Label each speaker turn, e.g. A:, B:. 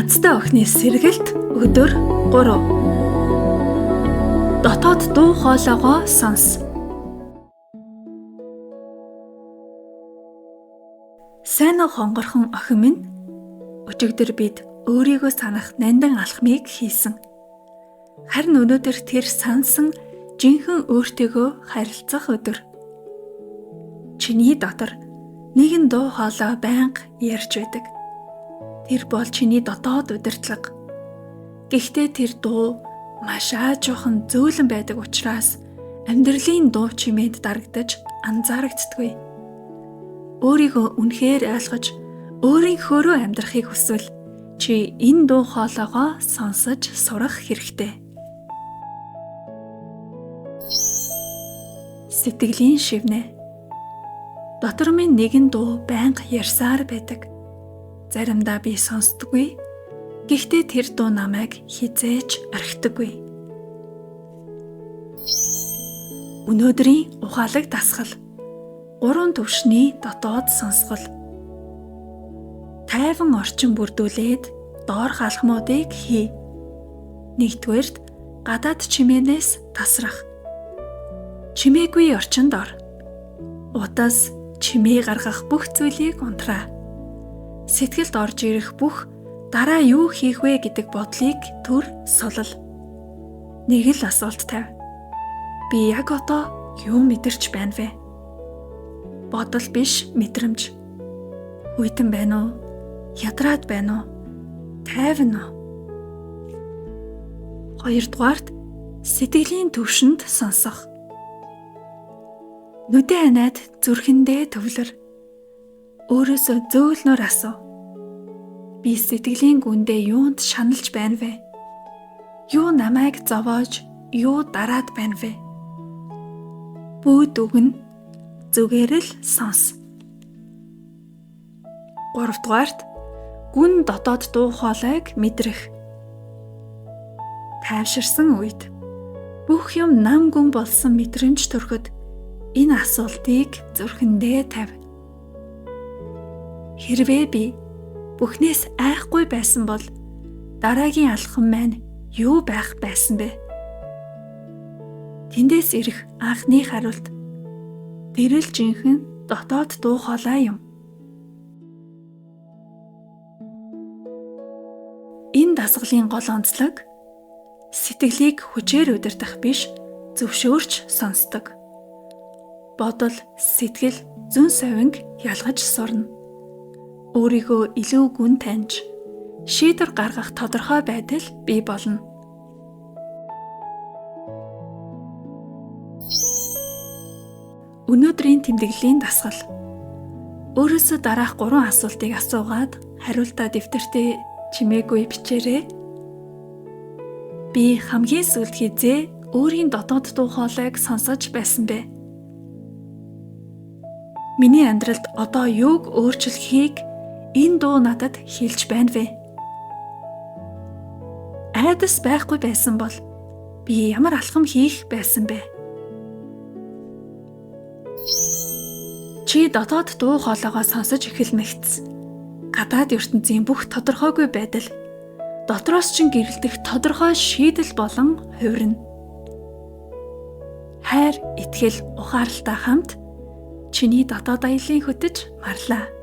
A: Цацтай охины сэргэлт өдөр 3. Дотоод дуу хоолойгоо сонс. Сайн хонгорхон охин минь өчигдөр бид өөрийгөө санах нандин алхмыг хийсэн. Харин өнөөдөр тэр сансан жинхэнэ өөртөөгөө харилцах өдөр. Чиний дотор нэгэн дуу хоолой байнга ярьж байдаг. Тэр бол чиний дотоод удирдлага. Гэхдээ тэр дуу маш аажуухан зөөлөн байдаг учраас амьдралын дуу чимээд дарагдаж анзаарагддаггүй. Өөрийгөө үнэхээр ойлгож өөрийнхөөрөө амьдрахыг хүсвэл чи энэ дуу хоолойгоо сонсож сурах хэрэгтэй. Сэтгэлийн шивнэ. Дотор минь нэгэн дуу байнга ярьсаар байдаг. Заримдаа би сонсдоггүй. Гэхдээ тэр дуу намайг хизээж орхидоггүй. Өнөөдрийн ухаалаг дасгал. 3 түвшний дотоод сонсгол. Тайван орчин бүрдүүлээд доорх алхмуудыг хий. 1-р гадаад чимээнээс тасрах. Чимээгүй орчинд ор. Утас чимээ гаргах бүх зүйлийг унтраа. Сэтгэлд орж ирэх бүх дараа юу хийх вэ гэдэг бодлыг түр сулал. Нэг л асуулт тавь. Би яг одоо юу мэдэрч байна вэ? Бодол биш мэдрэмж. Хүйтэн байна уу? Ядраад байна уу? Тайван уу? 2-дугаарт сэтгэлийн төвшөнд сонсох. Нүдэн ханаад зүрхэндээ төвлөр. Өөрөөсөө зөөлнөр асуу. Би сэтгэлийн гүндээ юунд шаналж байна вэ? Юу намайг зовоож, юу дараад байна вэ? Бүү дүгнэ, зүгээр л сонс. 3-дугаарт гүн дотоод дуу хоолойг мэдрэх. Тайвширсан үед бүх юм нам гүн болсон мэдрэмж төрөхөд энэ асуултыг зүрхэндээ тавь. Хэрвээ би бүхнээс айхгүй байсан бол дараагийн алхам маань юу байх байсан бэ? Тэндээс ирэх анхны хариулт тэр л жинхэнэ дотоод дуу хоолой юм. Энэ дасгалын гол онцлог сэтгэлийг хүчээр удирдах биш, зөвшөөрч сонсдог. Бодол, сэтгэл, зүүн совинг ялгаж сурна. Өөрийгөө илүү гүн таньж, шийдвэр гаргах тодорхой байдал бий болно. Өнөөдрийн тэмдэглэлийн дасгал. Өөрөөсөө дараах 3 асуултыг асуугаад хариултаа дэвтэртээ чимээгүй бичээрэй. Би хамгийн сүүлд хизээ өөрийн дотоод дуу хоолойг сонсож байсан бэ? Миний амьдралд одоо юуг өөрчлөхийг энэ дуу надад хэлж байна вэ? Айдас байхгүй байсан бол би ямар алхам хийх байсан бэ? Чи дотоод дуу хоолойгоо сонсож эхэлмэгц. Гадаад ертөнцийн бүх тодорхойгүй байдал, дотроос чин гэрэлтэх тодорхой шийдэл болон хувирна. Хайр, итгэл, ухаалалтай хамт чиний дотоод аяллыг хөтөж марлаа.